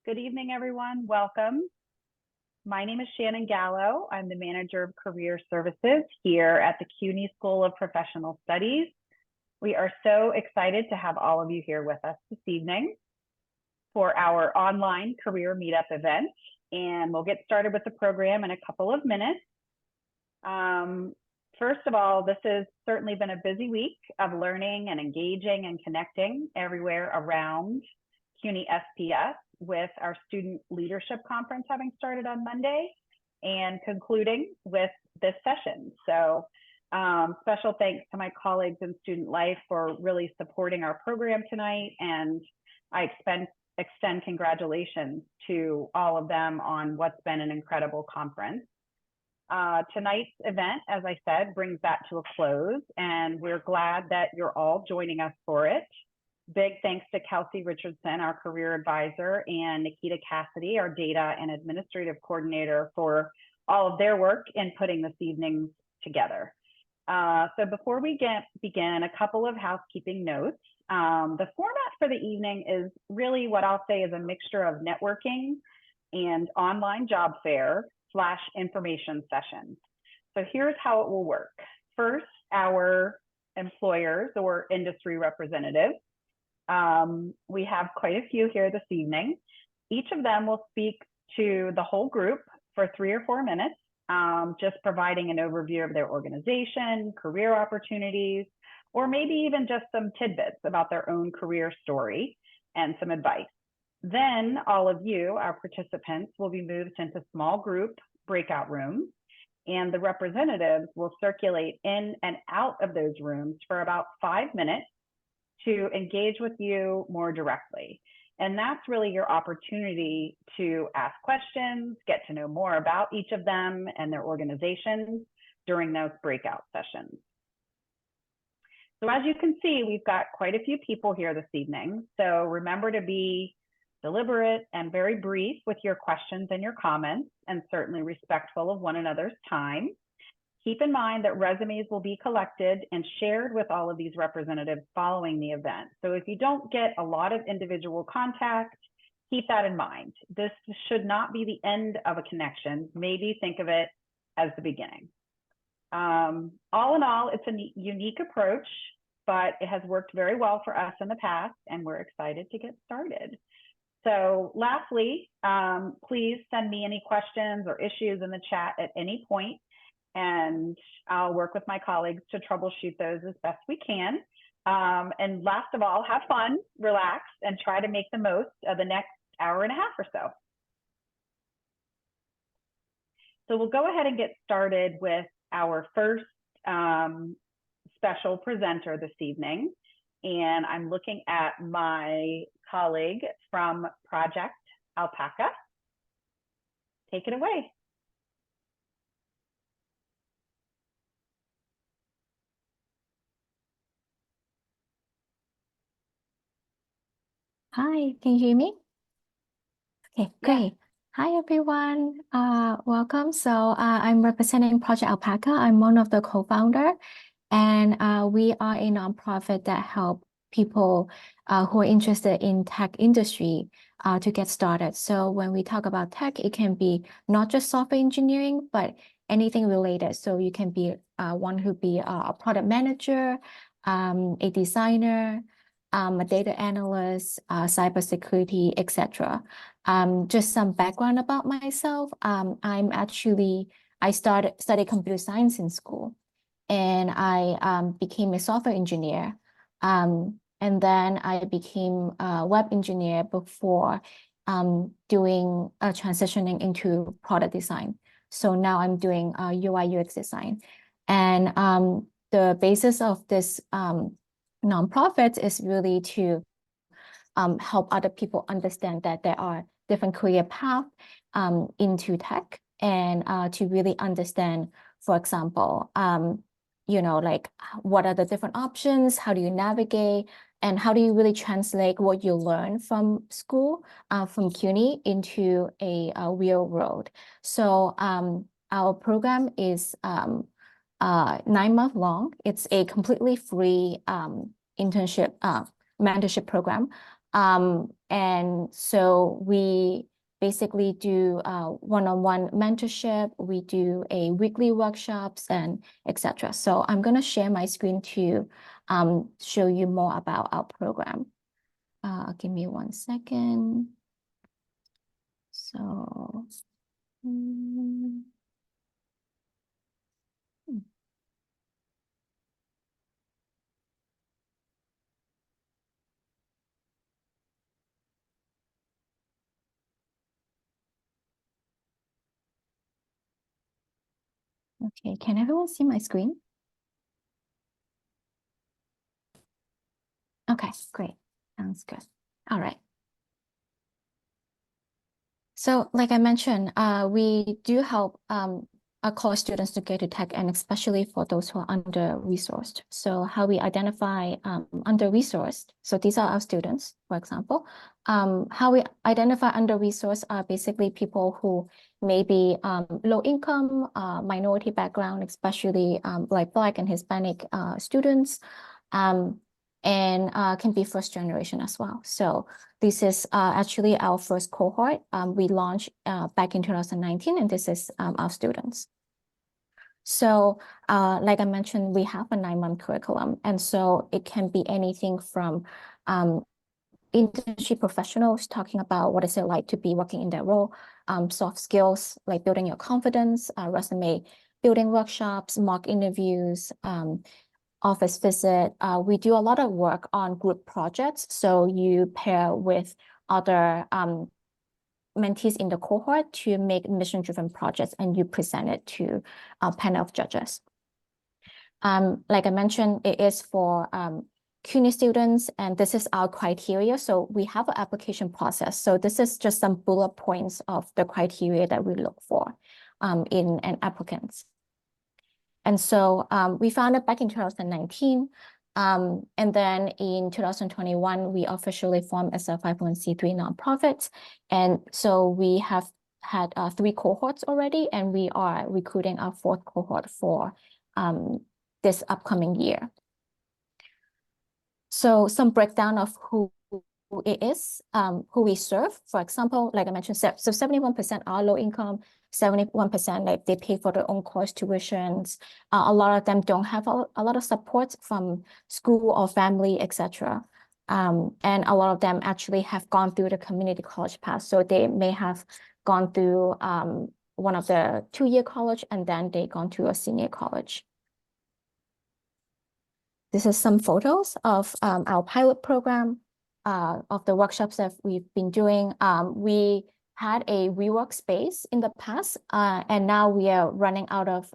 Good evening, everyone. Welcome. My name is Shannon Gallo. I'm the Manager of Career Services here at the CUNY School of Professional Studies. We are so excited to have all of you here with us this evening for our online career meetup event. And we'll get started with the program in a couple of minutes. First of all, this has certainly been a busy week of learning and engaging and connecting everywhere around CUNY SPS, with our Student Leadership Conference having started on Monday and concluding with this session. So special thanks to my colleagues in Student Life for really supporting our program tonight. And I extend congratulations to all of them on what's been an incredible conference. Tonight's event, as I said, brings that to a close, and we're glad that you're all joining us for it. Big thanks to Kelsey Richardson, our career advisor, and Nikita Cassidy, our data and administrative coordinator, for all of their work in putting this evening together. So before we begin, a couple of housekeeping notes. The format for the evening is really what I'll say is a mixture of networking and online job fair / information sessions. So here's how it will work. First, our employers or industry representatives. We have quite a few here this evening. Each of them will speak to the whole group for 3 or 4 minutes, just providing an overview of their organization, career opportunities, or maybe even just some tidbits about their own career story and some advice. Then all of you, our participants, will be moved into small group breakout rooms, and the representatives will circulate in and out of those rooms for about 5 minutes to engage with you more directly. And that's really your opportunity to ask questions, get to know more about each of them and their organizations during those breakout sessions. So as you can see, we've got quite a few people here this evening. So remember to be deliberate and very brief with your questions and your comments, and certainly respectful of one another's time. Keep in mind that resumes will be collected and shared with all of these representatives following the event. So if you don't get a lot of individual contact, keep that in mind. This should not be the end of a connection. Maybe think of it as the beginning. All in all, it's a unique approach, but it has worked very well for us in the past, and we're excited to get started. So lastly, please send me any questions or issues in the chat at any point, and I'll work with my colleagues to troubleshoot those as best we can. And last of all, have fun, relax, and try to make the most of the next hour and a half or so. So we'll go ahead and get started with our first special presenter this evening. And I'm looking at my colleague from Project Alpaca. Take it away. Hi, can you hear me? Okay, great. Hi, everyone. Welcome. So I'm representing Project Alpaca. I'm one of the co-founder, and we are a nonprofit that help people who are interested in tech industry to get started. So when we talk about tech, it can be not just software engineering, but anything related. So you can be one who be a product manager, a designer, a data analyst, cybersecurity, etc. Just some background about myself. I studied computer science in school, and I became a software engineer. And then I became a web engineer before doing transitioning into product design. So now I'm doing UI UX design. And the basis of this nonprofit is really to help other people understand that there are different career paths into tech, and to really understand, for example, like what are the different options, how do you navigate, and how do you really translate what you learn from school, from CUNY, into a real world. So our program is 9 months long. It's a completely free internship mentorship program And so we basically do one-on-one mentorship. We do a weekly workshops and etc. So I'm going to share my screen to show you more about our program. Give me 1 second. So, okay, can everyone see my screen? Okay, great. Sounds good. All right. So like I mentioned, we do help our college students to get to tech, and especially for those who are under-resourced. So how we identify under-resourced, so these are our students, for example. How we identify under-resourced are basically people who may be low income, minority background, especially like Black and Hispanic students. And can be first generation as well. So this is actually our first cohort. We launched back in 2019, and this is our students. So like I mentioned, we have a 9-month curriculum, and so it can be anything from internship professionals talking about what is it like to be working in their role, soft skills like building your confidence, resume building workshops, mock interviews, office visit. We do a lot of work on group projects. So you pair with other mentees in the cohort to make mission-driven projects, and you present it to a panel of judges. Like I mentioned, it is for CUNY students, and this is our criteria. So we have an application process. So this is just some bullet points of the criteria that we look for in an applicant. And so we founded back in 2019. And then in 2021, we officially formed as a 501c3 nonprofit. And so we have had 3 cohorts already, and we are recruiting our 4th cohort for this upcoming year. So some breakdown of who it is, who we serve. For example, like I mentioned, so 71% are low income, 71% like they pay for their own course tuitions. A lot of them don't have a lot of support from school or family, etc. And a lot of them actually have gone through the community college path. So they may have gone through one of the 2-year college, and then they gone to a senior college. This is some photos of our pilot program, of the workshops that we've been doing. We had a rework space in the past, and now we are running out of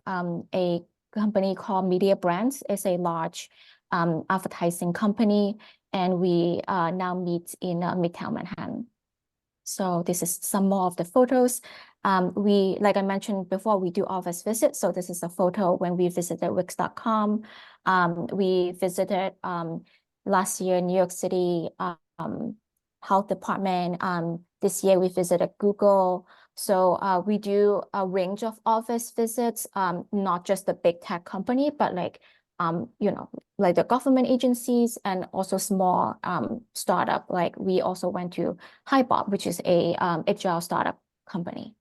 a company called Media Brands. It's a large advertising company, and we now meet in Midtown Manhattan. So this is some more of the photos. Like I mentioned before, we do office visits. So this is a photo when we visited Wix.com. We visited last year New York City Health Department. This year we visited Google. So we do a range of office visits, not just the big tech company, but like like the government agencies and also small startup. Like we also went to HiBob, which is a agile startup company.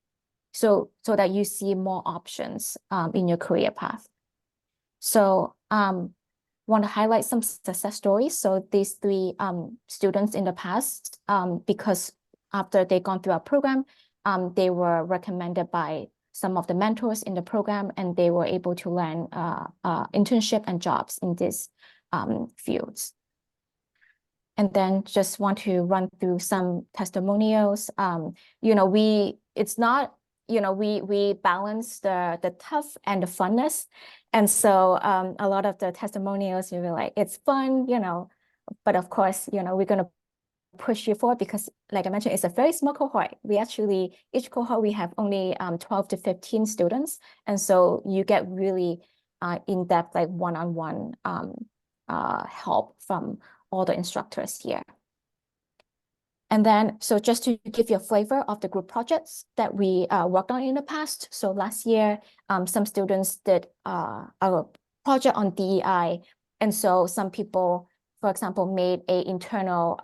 So that you see more options in your career path. So want to highlight some success stories. So these 3 students in the past, because after they gone through our program, they were recommended by some of the mentors in the program, and they were able to land internship and jobs in these fields. And then just want to run through some testimonials. It's not, we balance the tough and the funness. And so a lot of the testimonials, you were like, it's fun, but of course, we're going to push you forward because, like I mentioned, it's a very small cohort. Each cohort, we have only 12 to 15 students. And so you get really in-depth, like one-on-one help from all the instructors here. And then, so just to give you a flavor of the group projects that we worked on in the past. So last year, some students did a project on DEI. And so some people, for example, made a internal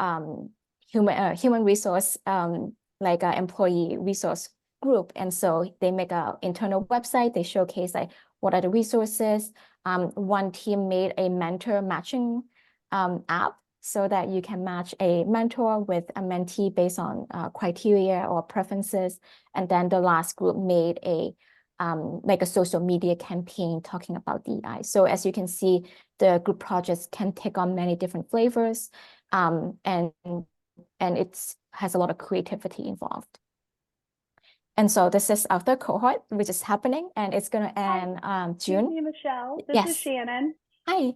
human resource, like an employee resource group. And so they make an internal website. They showcase like what are the resources. One team made a mentor matching app so that you can match a mentor with a mentee based on criteria or preferences. And then the last group made a like a social media campaign talking about DEI. So as you can see, the group projects can take on many different flavors, and it has a lot of creativity involved. And so this is our third cohort, which is happening, and it's going to end June. Excuse me, Michelle. This Yes. is Shannon. Hi.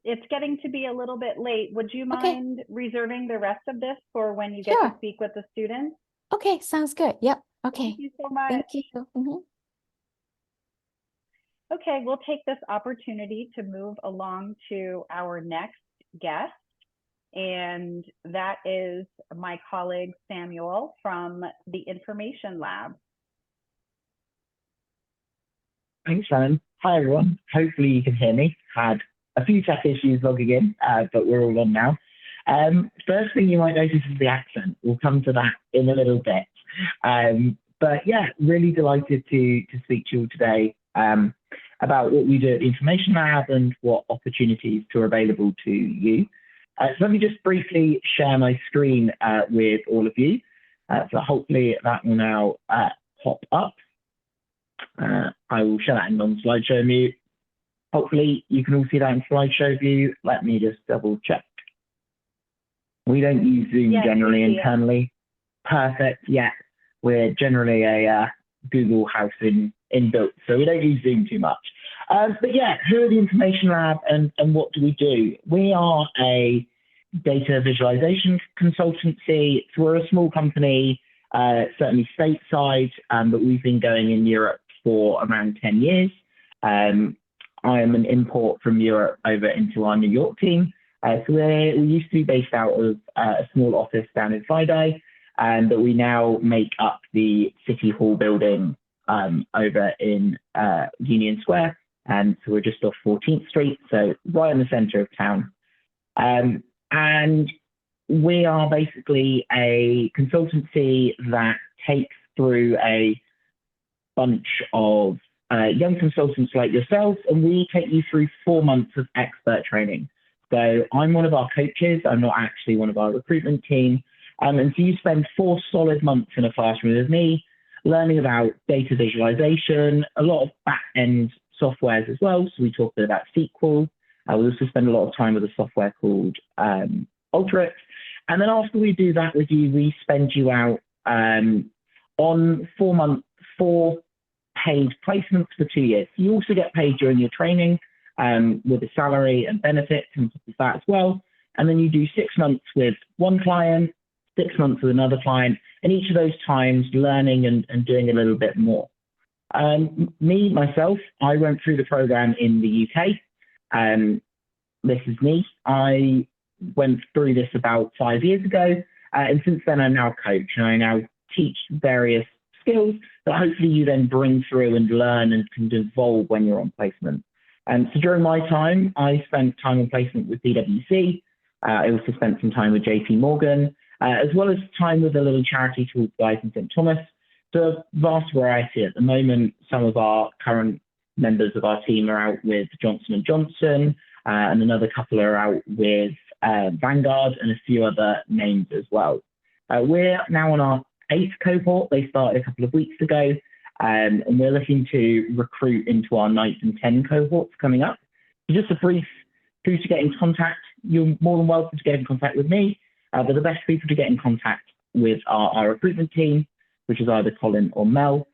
It's getting to be a little bit late. Would you mind reserving the rest of this for when you get Sure. to speak with the students? Okay, sounds good. Yep. Okay. Thank you so much. Thank you. Okay, we'll take this opportunity to move along to our next guest, and that is my colleague Samuel from the Information Lab. Thanks, Shannon. Hi, everyone. Hopefully you can hear me. Had a few tech issues logging in, but we're all on now. First thing you might notice is the accent. We'll come to that in a little bit. But yeah, really delighted to speak to you today about what we do at the Information Lab and what opportunities are available to you. So let me just briefly share my screen with all of you. So hopefully that will now pop up. I will share that in non-slideshow view. Hopefully you can all see that in slideshow view. Let me just double check. We don't use Zoom generally internally. Perfect. Yeah, we're generally a Google house inbuilt, so we don't use Zoom too much. But yeah, who are the Information Lab and what do we do? We are a data visualization consultancy. So we're a small company, certainly stateside, but we've been going in Europe for around 10 years. I am an import from Europe over into our New York team. So we used to be based out of a small office down in Friday, but we now make up the City Hall building over in Union Square. And so we're just off 14th Street, so right in the center of town. And we are basically a consultancy that takes through a bunch of young consultants like yourselves, and we take you through 4 months of expert training. So I'm one of our coaches. I'm not actually one of our recruitment team. And so you spend 4 solid months in a classroom with me, learning about data visualization, a lot of back-end softwares as well. So we talk a bit about SQL. We also spend a lot of time with a software called Alteryx. And then after we do that with you, we spend you out on 4 paid placements for 2 years. You also get paid during your training with a salary and benefits and stuff like that as well. And then you do 6 months with one client, 6 months with another client, and each of those times learning and doing a little bit more. Myself, I went through the program in the UK. This is me. I went through this about 5 years ago, and since then I'm now a coach, and I now teach various skills that hopefully you then bring through and learn and can evolve when you're on placement. So during my time, I spent time on placement with PwC. I also spent some time with JP Morgan, as well as time with a little charity called Guys in St. Thomas. So a vast variety at the moment. Some of our current members of our team are out with Johnson & Johnson, and another couple are out with Vanguard and a few other names as well. We're now on our 8th cohort. They started a couple of weeks ago, and we're looking to recruit into our 9th and 10 cohorts coming up. So just a brief who to get in contact. You're more than welcome to get in contact with me, but the best people to get in contact with are our recruitment team, which is either Colin or Mel.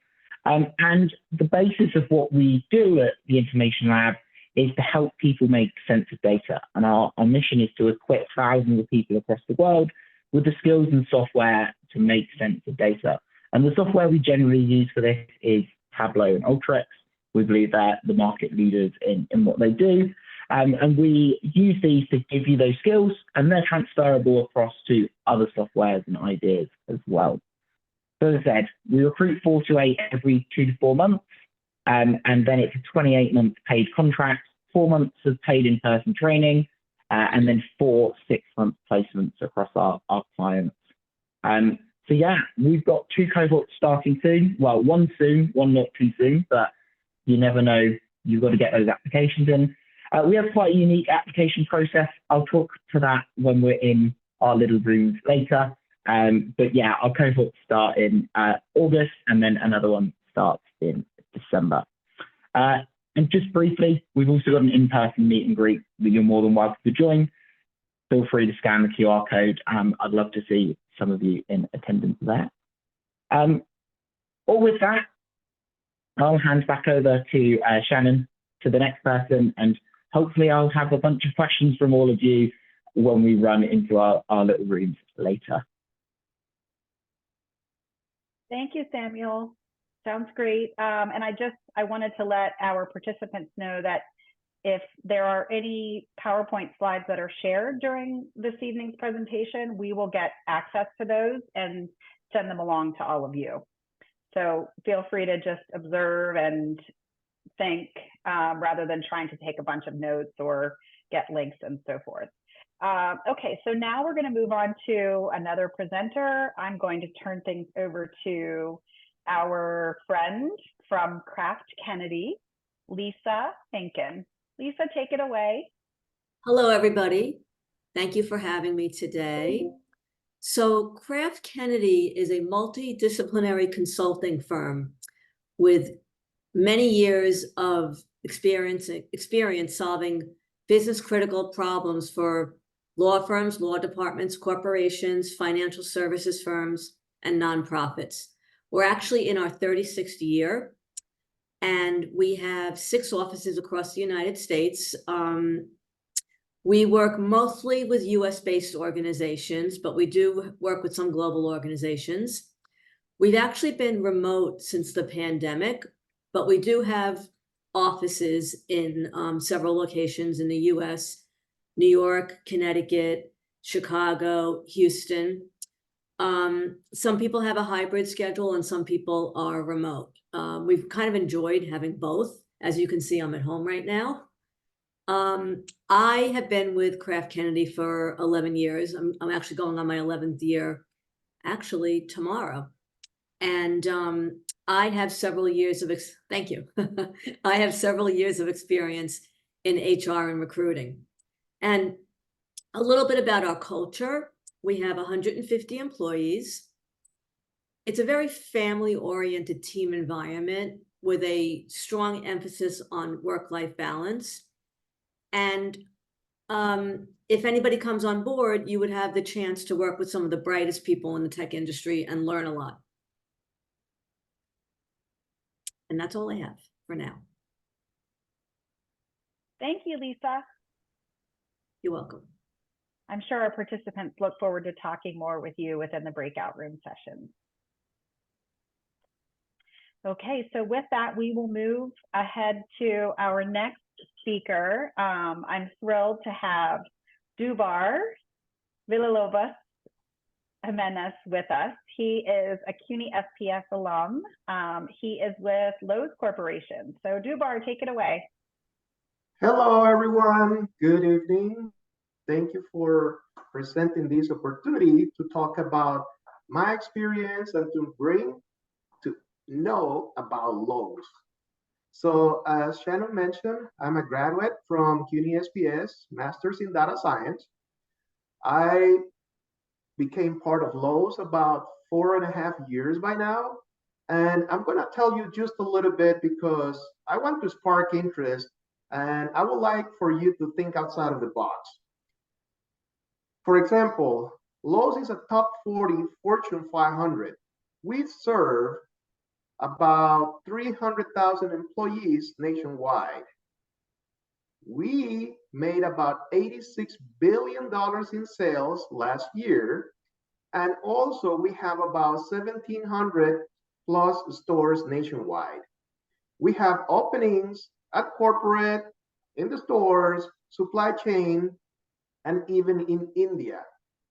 And the basis of what we do at the Information Lab is to help people make sense of data. And our mission is to equip thousands of people across the world with the skills and software to make sense of data. And the software we generally use for this is Tableau and Alteryx. We believe they're the market leaders in what they do. And we use these to give you those skills, and they're transferable across to other softwares and ideas as well. So as I said, we recruit 4 to 8 every 2 to 4 months, and then it's a 28-month paid contract, 4 months of paid in-person training, and then 4 6-month placements across our clients. So yeah, we've got 2 cohorts starting soon. Well, one soon, one not too soon, but you never know. You've got to get those applications in. We have quite a unique application process. I'll talk to that when we're in our little rooms later. But yeah, our cohorts start in August, and then another one starts in December. And just briefly, we've also got an in-person meet and greet that you're more than welcome to join. Feel free to scan the QR code. I'd love to see some of you in attendance there. All with that, I'll hand back over to Shannon, to the next person, and hopefully I'll have a bunch of questions from all of you when we run into our little rooms later. Thank you, Samuel. Sounds great. And I wanted to let our participants know that if there are any PowerPoint slides that are shared during this evening's presentation, we will get access to those and send them along to all of you. So feel free to just observe and think rather than trying to take a bunch of notes or get links and so forth. Okay, so now we're going to move on to another presenter. I'm going to turn things over to our friend from Kraft Kennedy, Lisa Finken. Lisa, take it away. Hello, everybody. Thank you for having me today. So Kraft Kennedy is a multidisciplinary consulting firm with many years of experience solving business critical problems for law firms, law departments, corporations, financial services firms, and nonprofits. We're actually in our 36th year, and we have 6 offices across the United States. We work mostly with US-based organizations, but we do work with some global organizations. We've actually been remote since the pandemic, but we do have offices in several locations in the US, New York, Connecticut, Chicago, Houston. Some people have a hybrid schedule and some people are remote. We've kind of enjoyed having both. As you can see, I'm at home right now. I have been with Kraft Kennedy for 11 years. I'm actually going on my 11th year, actually tomorrow. And I have several years of, thank you. I have several years of experience in HR and recruiting. And a little bit about our culture. We have 150 employees. It's a very family-oriented team environment with a strong emphasis on work-life balance. And if anybody comes on board, you would have the chance to work with some of the brightest people in the tech industry and learn a lot. And that's all I have for now. Thank you, Lisa. You're welcome. I'm sure our participants look forward to talking more with you within the breakout room sessions. Okay, so with that, we will move ahead to our next speaker. I'm thrilled to have Dubar Villalobos Jimenez with us. He is a CUNY SPS alum. He is with Lowe's Corporation. So Dubar, take it away. Hello, everyone. Good evening. Thank you for presenting this opportunity to talk about my experience and to know about Lowe's. So as Shannon mentioned, I'm a graduate from CUNY SPS, Master's in Data Science. I became part of Lowe's about 4.5 years by now. And I'm going to tell you just a little bit because I want to spark interest and I would like for you to think outside of the box. For example, Lowe's is a top 40 Fortune 500. We serve about 300,000 employees nationwide. We made about $86 billion in sales last year. And also we have about 1,700 plus stores nationwide. We have openings at corporate, in the stores, supply chain, and even in India.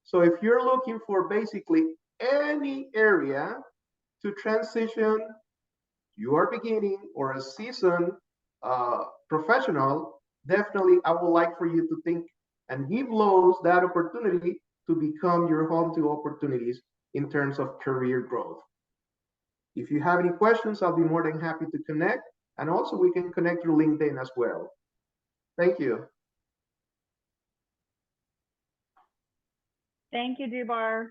So if you're looking for basically any area to transition, you are beginning or a seasoned professional, definitely I would like for you to think and give Lowe's that opportunity to become your home to opportunities in terms of career growth. If you have any questions, I'll be more than happy to connect. And also we can connect through LinkedIn as well. Thank you. Thank you, Dubar.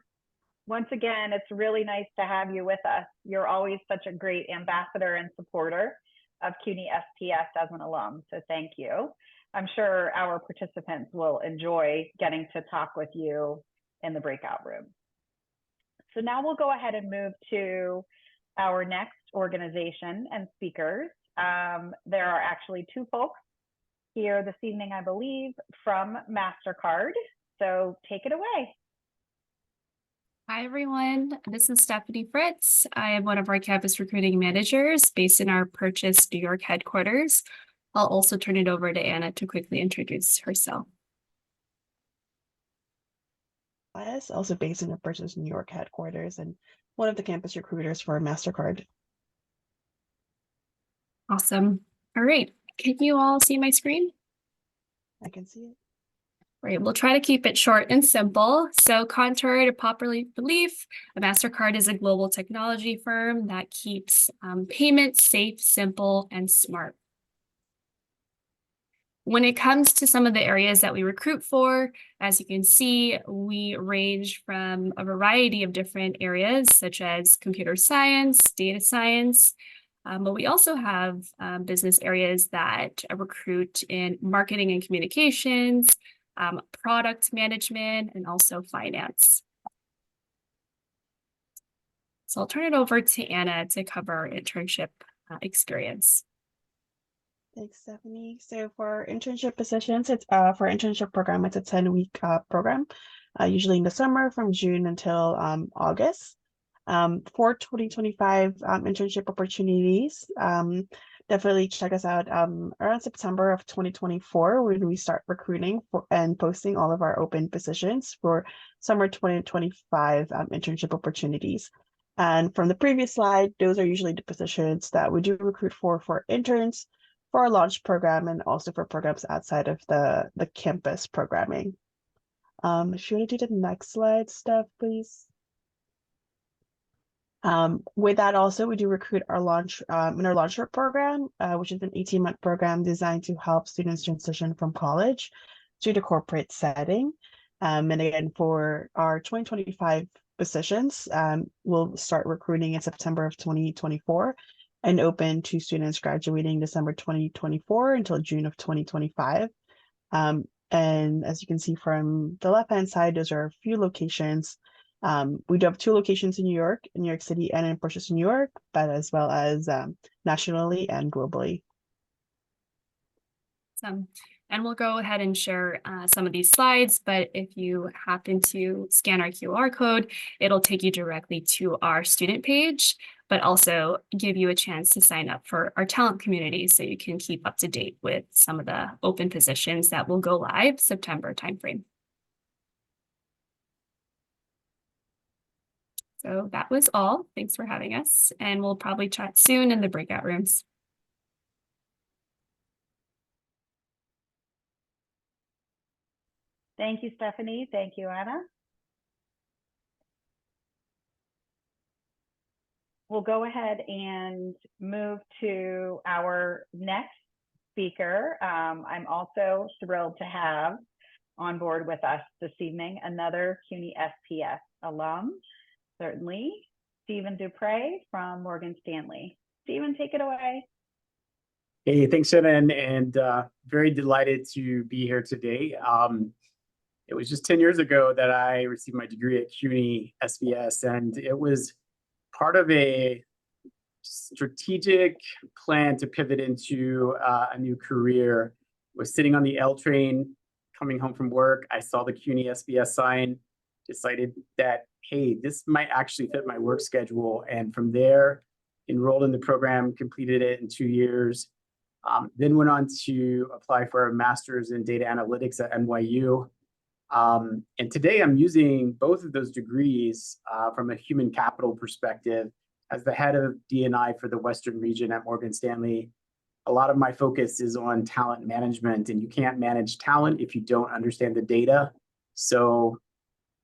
Once again, it's really nice to have you with us. You're always such a great ambassador and supporter of CUNY SPS as an alum, so thank you. I'm sure our participants will enjoy getting to talk with you in the breakout room. So now we'll go ahead and move to our next organization and speakers. There are actually two folks here this evening, I believe, from MasterCard. So take it away. Hi, everyone. This is Stephanie Fritz. I am one of our campus recruiting managers based in our Purchase, New York headquarters. I'll also turn it over to Anna to quickly introduce herself. Also based in the Purchase, New York headquarters and one of the campus recruiters for MasterCard. Awesome. All right. Can you all see my screen? I can see it. Right, we'll try to keep it short and simple. So contrary to popular belief, MasterCard is a global technology firm that keeps payments safe, simple, and smart. When it comes to some of the areas that we recruit for, as you can see, we range from a variety of different areas, such as computer science, data science, but we also have business areas that recruit in marketing and communications, product management, and also finance. So I'll turn it over to Anna to cover our internship experience. Thanks, Stephanie. So for internship positions, it's for internship program, it's a 10-week program, usually in the summer from June until August. For 2025 internship opportunities, definitely check us out around September of 2024 when we start recruiting and posting all of our open positions for summer 2025 internship opportunities. And from the previous slide, those are usually the positions that we do recruit for interns, for our launch program, and also for programs outside of the campus programming. Should I do the next slide, Steph, please? With that also, we do recruit our launch in our launcher program, which is an 18-month program designed to help students transition from college to the corporate setting. And again, for our 2025 positions, we'll start recruiting in September of 2024 and open to students graduating December 2024 until June of 2025. And as you can see from the left-hand side, those are a few locations. We do have 2 locations in New York City and in Purchase, New York, but as well as nationally and globally. And we'll go ahead and share some of these slides, but if you happen to scan our QR code, it'll take you directly to our student page, but also give you a chance to sign up for our talent community so you can keep up to date with some of the open positions that will go live September timeframe. So that was all. Thanks for having us, and we'll probably chat soon in the breakout rooms. Thank you, Stephanie. Thank you, Anna. We'll go ahead and move to our next speaker. I'm also thrilled to have on board with us this evening another CUNY SPS alum, certainly, Stephen Dupre from Morgan Stanley. Stephen, take it away. Hey, thanks, Shannon, and very delighted to be here today. It was just 10 years ago that I received my degree at CUNY SPS, and it was part of a strategic plan to pivot into a new career. I was sitting on the L train, coming home from work. I saw the CUNY SPS sign, decided that, hey, this might actually fit my work schedule. And from there, enrolled in the program, completed it in 2 years, then went on to apply for a master's in data analytics at NYU. And today I'm using both of those degrees from a human capital perspective as the head of D&I for the Western region at Morgan Stanley. a lot of my focus is on talent management, and you can't manage talent if you don't understand the data. So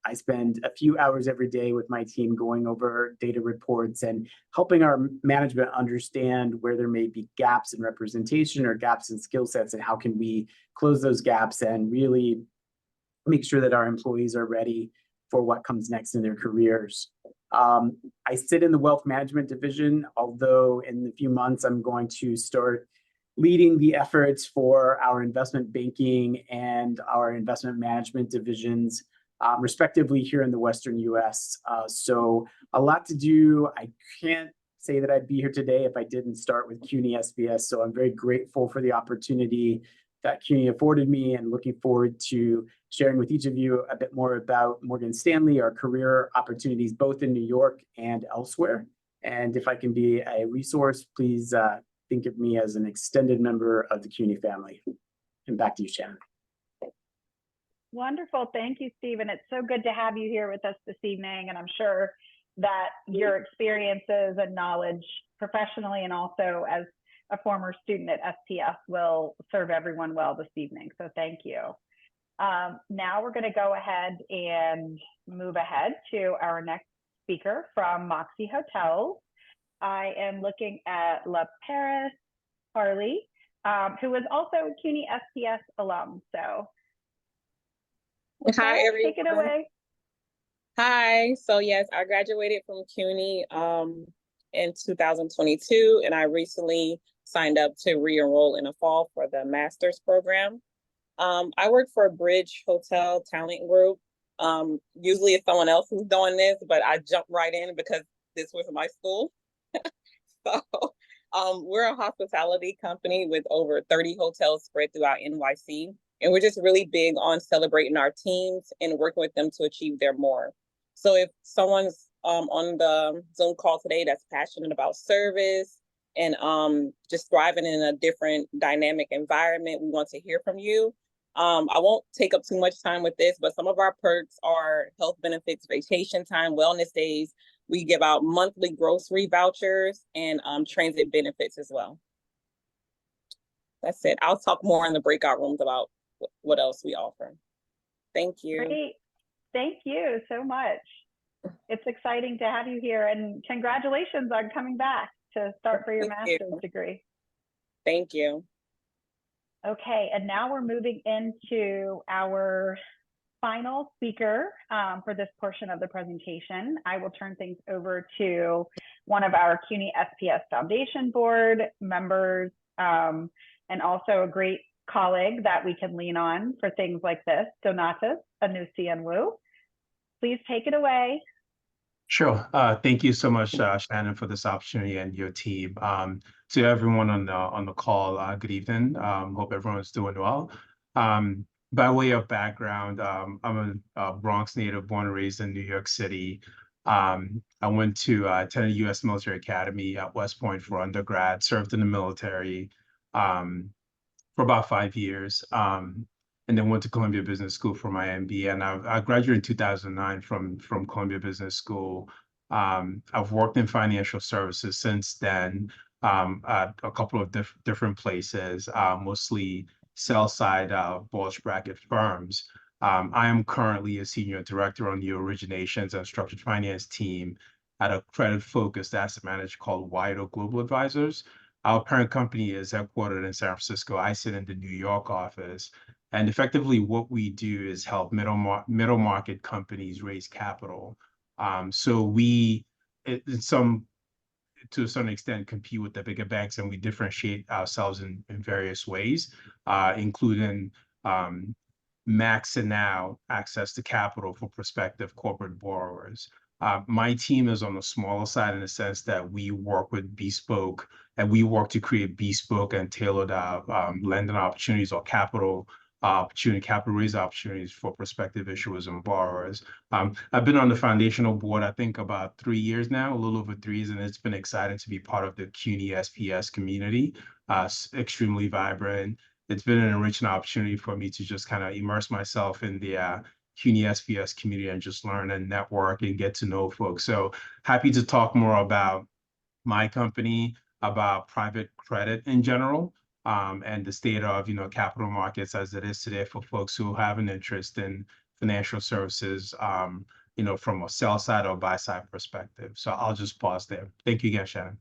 I spend a few hours every day with my team going over data reports and helping our management understand where there may be gaps in representation or gaps in skill sets, and how can we close those gaps and really make sure that our employees are ready for what comes next in their careers. I sit in the wealth management division, although in a few months I'm going to start leading the efforts for our investment banking and our investment management divisions, respectively, here in the Western US. So a lot to do. I can't say that I'd be here today if I didn't start with CUNY SBS. So I'm very grateful for the opportunity that CUNY afforded me, and looking forward to sharing with each of you a bit more about Morgan Stanley, our career opportunities, both in New York and elsewhere. And if I can be a resource, please think of me as an extended member of the CUNY family. And back to you, Shannon. Wonderful. Thank you, Stephen. It's so good to have you here with us this evening. And I'm sure that your experiences and knowledge professionally and also as a former student at SPS will serve everyone well this evening. So thank you. Now we're going to go ahead and move ahead to our next speaker from Moxie Hotels. I am looking at La Paris Harley, who is also a CUNY SPS alum. So hi, everyone. Take it away. Hi. So yes, I graduated from CUNY in 2022, and I recently signed up to re-enroll in the fall for the master's program. I work for a Bridge Hotel Talent Group. Usually it's someone else who's doing this, but I jumped right in because this was my school. So we're a hospitality company with over 30 hotels spread throughout NYC. And we're just really big on celebrating our teams and working with them to achieve their more. So if someone's on the Zoom call today that's passionate about service and just thriving in a different dynamic environment, we want to hear from you. I won't take up too much time with this, but some of our perks are health benefits, vacation time, wellness days. We give out monthly grocery vouchers and transit benefits as well. That's it. I'll talk more in the breakout rooms about what else we offer. Thank you. Great. Thank you so much. It's exciting to have you here, and congratulations on coming back to start for your master's degree. Thank you. Okay, and now we're moving into our final speaker for this portion of the presentation. I will turn things over to one of our CUNY SPS Foundation Board members, and also a great colleague that we can lean on for things like this, Donatus Anusianwu. Please take it away. Sure. Thank you so much, Shannon, for this opportunity and your team. To everyone on the call, good evening. Hope everyone's doing well. By way of background, I'm a Bronx native, born and raised in New York City. I went to attended U.S. Military Academy at West Point for undergrad, served in the military for about 5 years, and then went to Columbia Business School for my MBA. And I graduated in 2009 from Columbia Business School. I've worked in financial services since then at a couple of different places, mostly sell-side bulge bracket firms. I am currently a senior director on the originations and structured finance team at a credit-focused asset manager called White Oak Global Advisors. Our parent company is headquartered in San Francisco. I sit in the New York office. And effectively, what we do is help middle market companies raise capital. So we, to a certain extent, compete with the bigger banks, and we differentiate ourselves in various ways, including maxing out access to capital for prospective corporate borrowers. My team is on the smaller side in the sense that we work with bespoke, and we work to create bespoke and tailored lending opportunities or capital raise opportunities for prospective issuers and borrowers. I've been on the foundational board, I think, about 3 years now, a little over 3 years, and it's been exciting to be part of the CUNY SPS community. Extremely vibrant. It's been an enriching opportunity for me to just kind of immerse myself in the CUNY SPS community and just learn and network and get to know folks. So happy to talk more about my company, about private credit in general, and the state of, capital markets as it is today for folks who have an interest in financial services, from a sell side or buy side perspective. So I'll just pause there. Thank you again, Shannon.